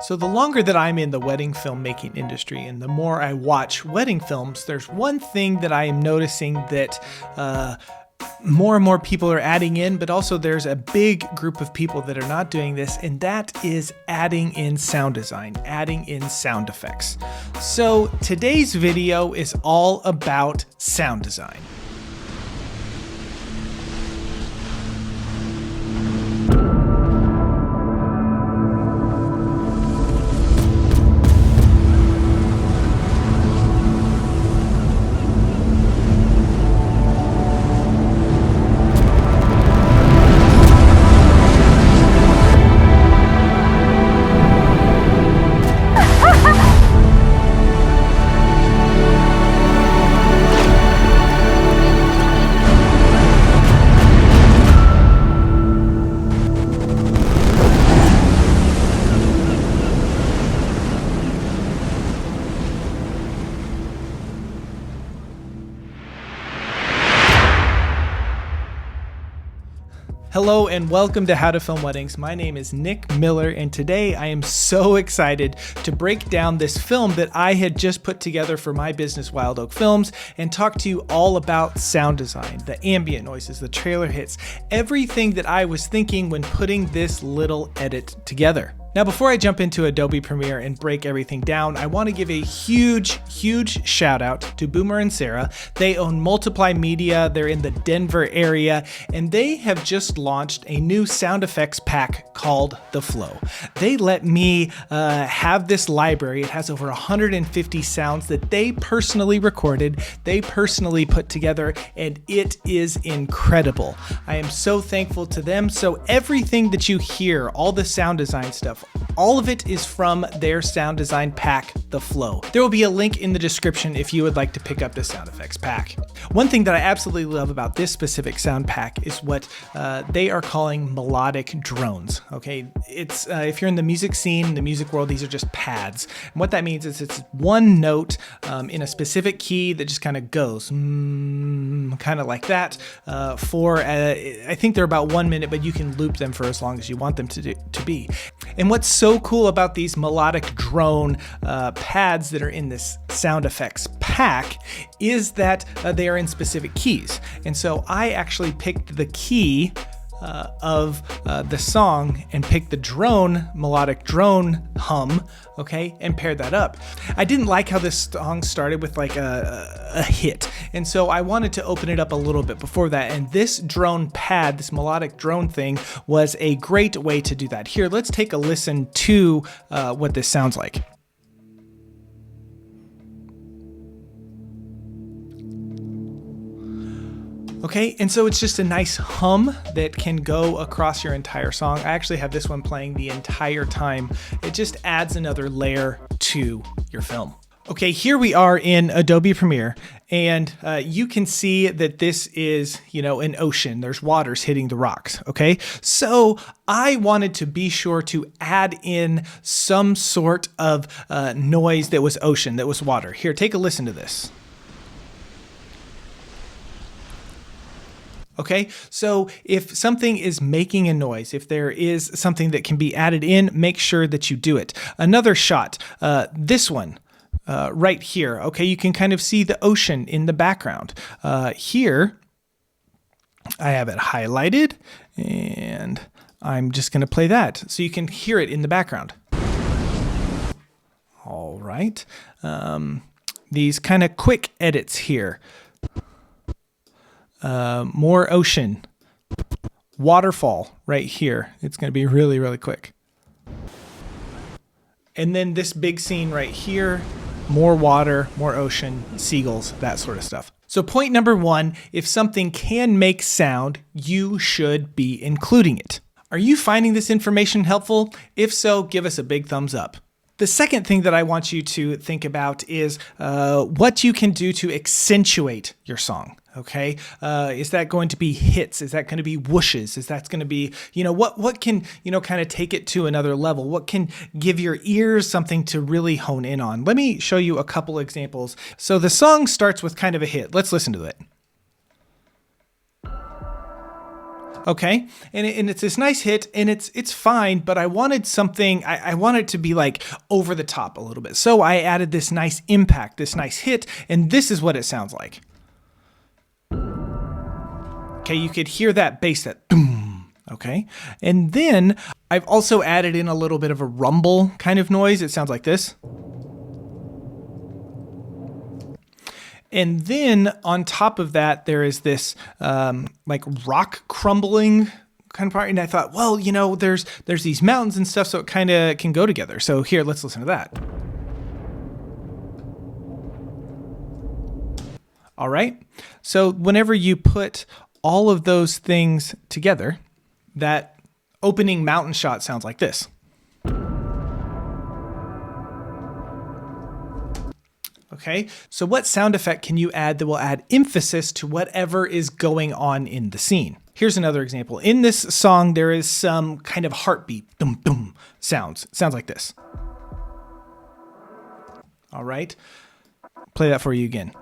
So the longer that I'm in the wedding filmmaking industry and the more I watch wedding films, there's one thing that I am noticing that more and more people are adding in, but also there's a big group of people that are not doing this, and that is adding in sound design, adding in sound effects. So today's video is all about sound design. Hello and welcome to How to Film Weddings. My name is Nick Miller, and today I am so excited to break down this film that I had just put together for my business, Wild Oak Films, and talk to you all about sound design, the ambient noises, the trailer hits, everything that I was thinking when putting this little edit together. Now, before I jump into Adobe Premiere and break everything down, I want to give a huge shout out to Boomer and Sarah. They own Multiply Media, they're in the Denver area, and they have just launched a new sound effects pack called The Flow. They let me have this library. It has over 150 sounds that they personally recorded, they personally put together, and it is incredible. I am so thankful to them. So everything that you hear, all the sound design stuff, all of it is from their sound design pack, The Flow. There will be a link in the description if you would like to pick up the sound effects pack. One thing that I absolutely love about this specific sound pack is what they are calling melodic drones. Okay, it's if you're in the music scene, the music world, these are just pads. And what that means is it's one note in a specific key that just kind of goes kind of like that for I think they're about 1 minute, but you can loop them for as long as you want them to be. And what's so cool about these melodic drone pads that are in this sound effects pack is that they are in specific keys. And so I actually picked the key of the song and picked the melodic drone hum, okay, and paired that up. I didn't like how this song started with like a hit, and so I wanted to open it up a little bit before that, and this drone pad, this melodic drone thing, was a great way to do that. Here, let's take a listen to what this sounds like. Okay, and so it's just a nice hum that can go across your entire song. I actually have this one playing the entire time. It just adds another layer to your film. Okay, here we are in Adobe Premiere, and you can see that this is, an ocean. There's waters hitting the rocks, okay? So I wanted to be sure to add in some sort of noise that was ocean, that was water. Here, take a listen to this. Okay, so if something is making a noise, if there is something that can be added in, make sure that you do it. Another shot, this one right here. Okay, you can kind of see the ocean in the background. Here, I have it highlighted, and I'm just going to play that so you can hear it in the background. All right, these kind of quick edits here. More ocean, waterfall right here. It's going to be really quick. And then this big scene right here, more water, more ocean, seagulls, that sort of stuff. So point number one, if something can make sound, you should be including it. Are you finding this information helpful? If so, give us a big thumbs up. The second thing that I want you to think about is what you can do to accentuate your song. Okay, is that going to be hits? Is that going to be whooshes? Is that going to be, what can, kind of take it to another level? What can give your ears something to really hone in on? Let me show you a couple examples. So the song starts with kind of a hit. Let's listen to it. Okay, and it's this nice hit, and it's fine, but I wanted something, I wanted it to be like over the top a little bit. So I added this nice impact, this nice hit, and this is what it sounds like. Okay, you could hear that bass, that doom. Okay, and then I've also added in a little bit of a rumble kind of noise. It sounds like this. And then on top of that, there is this like rock crumbling kind of part. And I thought, well, you know, there's these mountains and stuff, so it kind of can go together. So here, let's listen to that. All right. So whenever you put all of those things together, that opening mountain shot sounds like this. Okay, so what sound effect can you add that will add emphasis to whatever is going on in the scene? Here's another example. In this song, there is some kind of heartbeat, dum dum sounds. It sounds like this. All right, play that for you again.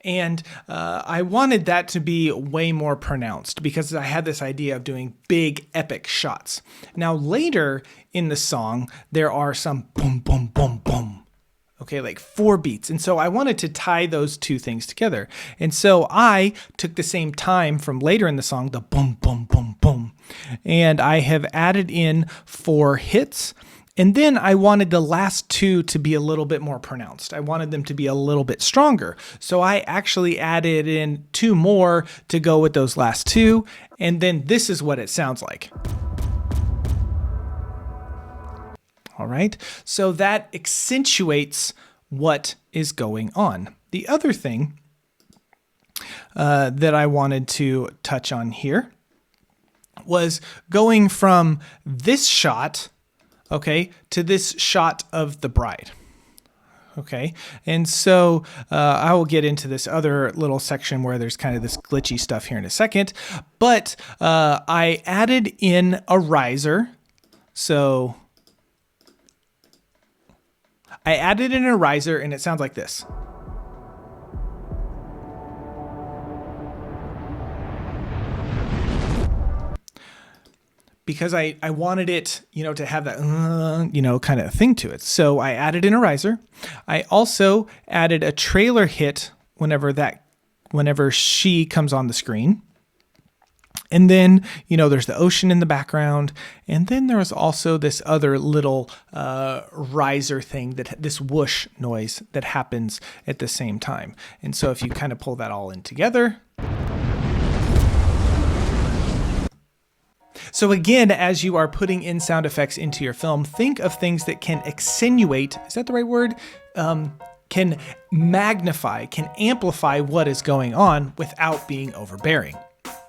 And I wanted that to be way more pronounced because I had this idea of doing big epic shots. Now later in the song, there are some boom, boom, boom, boom. Okay, like 4 beats. And so I wanted to tie those two things together. And so I took the same time from later in the song, the boom, boom, boom, boom. And I have added in 4 hits. And then I wanted the last 2 to be a little bit more pronounced. I wanted them to be a little bit stronger. So I actually added in 2 more to go with those last 2. And then this is what it sounds like. All right, so that accentuates what is going on. The other thing that I wanted to touch on here was going from this shot, okay, to this shot of the bride. Okay, and so I will get into this other little section where there's kind of this glitchy stuff here in a second, but I added in a riser. So I added in a riser and it sounds like this. Because I wanted it, you know, to have that, you know, kind of thing to it. So I added in a riser. I also added a trailer hit whenever she comes on the screen. And then, you know, there's the ocean in the background. And then there was also this other little riser thing, this whoosh noise that happens at the same time. And so if you kind of pull that all in together. So again, as you are putting in sound effects into your film, think of things that can accentuate, is that the right word? Can magnify, can amplify what is going on without being overbearing.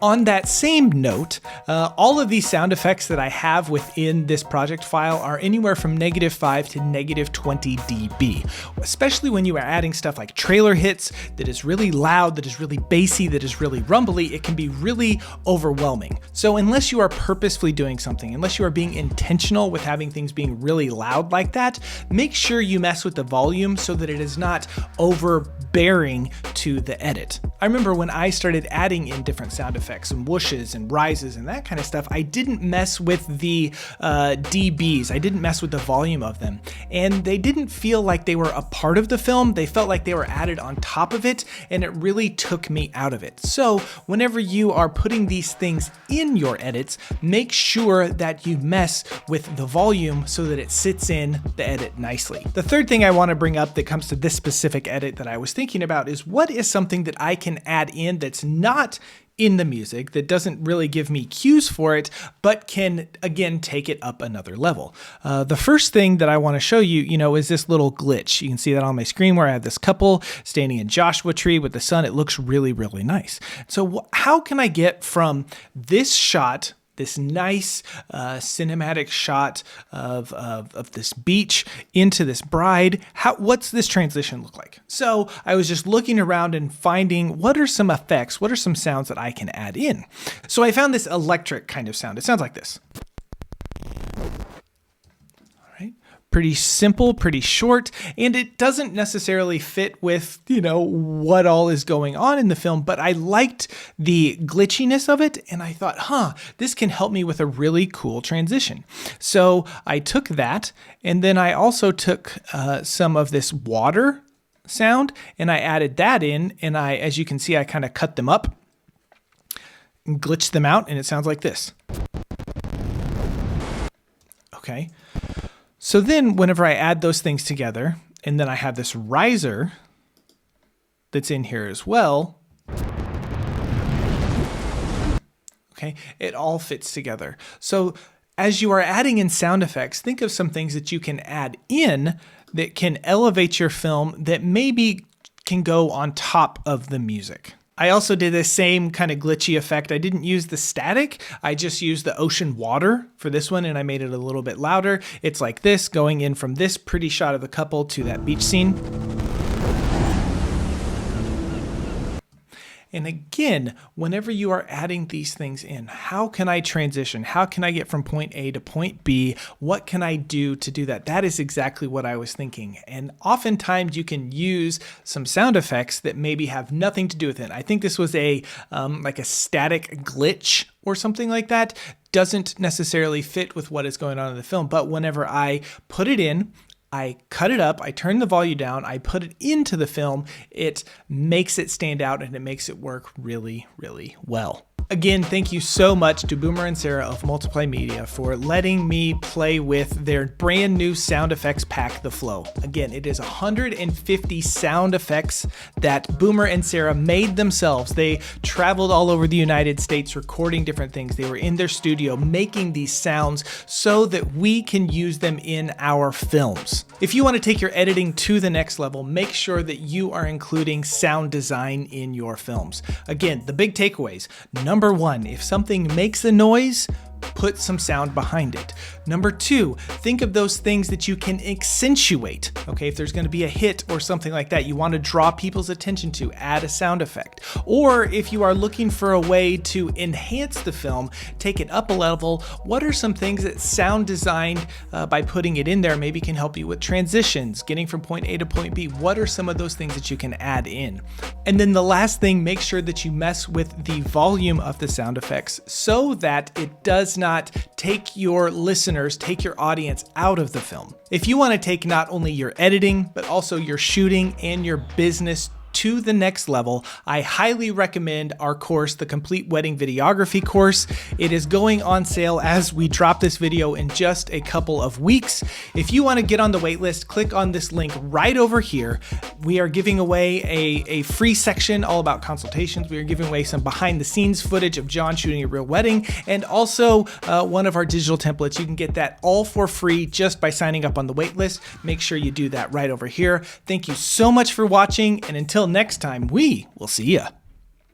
On that same note, all of these sound effects that I have within this project file are anywhere from -5 to -20 dB, especially when you are adding stuff like trailer hits that is really loud, that is really bassy, that is really rumbly. It can be really overwhelming. So unless you are purposefully doing something, unless you are being intentional with having things being really loud like that, make sure you mess with the volume so that it is not overbearing to the edit. I remember when I started adding in different sound effects and whooshes and rises and that kind of stuff, I didn't mess with the dBs. I didn't mess with the volume of them. And they didn't feel like they were a part of the film. They felt like they were added on top of it, and it really took me out of it. So whenever you are putting these things in your edits, make sure that you mess with the volume so that it sits in the edit nicely. The third thing I want to bring up that comes to this specific edit that I was thinking about is what is something that I can add in that's not in the music, that doesn't really give me cues for it, but can, again, take it up another level. The first thing that I want to show you, is this little glitch. You can see that on my screen where I have this couple standing in Joshua Tree with the sun. It looks really, really nice. So how can I get from this shot, this nice cinematic shot of this beach into this bride? What's this transition look like? So I was just looking around and finding what are some effects, what are some sounds that I can add in. So I found this electric kind of sound. It sounds like this. All right. pretty simple, pretty short, and it doesn't necessarily fit with, what all is going on in the film, but I liked the glitchiness of it, and I thought, this can help me with a really cool transition. So I took that, and then I also took some of this water sound, and I added that in, and as you can see, I kind of cut them up and glitched them out, and it sounds like this. Okay. So then whenever I add those things together, and then I have this riser that's in here as well, okay, it all fits together. So as you are adding in sound effects, think of some things that you can add in that can elevate your film that maybe can go on top of the music. I also did the same kind of glitchy effect. I didn't use the static. I just used the ocean water for this one, and I made it a little bit louder. It's like this, going in from this pretty shot of the couple to that beach scene. And again, whenever you are adding these things in, how can I transition? How can I get from point A to point B? What can I do to do that? That is exactly what I was thinking. And oftentimes you can use some sound effects that maybe have nothing to do with it. I think this was like a static glitch or something like that. Doesn't necessarily fit with what is going on in the film, but whenever I put it in, I cut it up, I turn the volume down, I put it into the film, it makes it stand out and it makes it work really, really well. Again, thank you so much to Boomer and Sarah of Multiply Media for letting me play with their brand new sound effects pack, The Flow. Again, it is 150 sound effects that Boomer and Sarah made themselves. They traveled all over the United States recording different things. They were in their studio making these sounds so that we can use them in our films. If you want to take your editing to the next level, make sure that you are including sound design in your films. Again, the big takeaways. Number one, if something makes a noise, put some sound behind it. Number two, think of those things that you can accentuate. Okay, if there's going to be a hit or something like that you want to draw people's attention to, add a sound effect. Or if you are looking for a way to enhance the film, take it up a level, what are some things that sound design by putting it in there maybe can help you with transitions, getting from point A to point B? What are some of those things that you can add in? And then the last thing, make sure that you mess with the volume of the sound effects so that it does not take your listeners, take your audience out of the film. If you want to take not only your editing, but also your shooting and your business to the next level, I highly recommend our course, the Complete Wedding Videography course. It is going on sale as we drop this video in just a couple of weeks. If you want to get on the wait list, click on this link right over here. We are giving away a free section all about consultations. We are giving away some behind the scenes footage of John shooting a real wedding, and also one of our digital templates. You can get that all for free just by signing up on the wait list. Make sure you do that right over here. Thank you so much for watching, and until next time, we will see ya.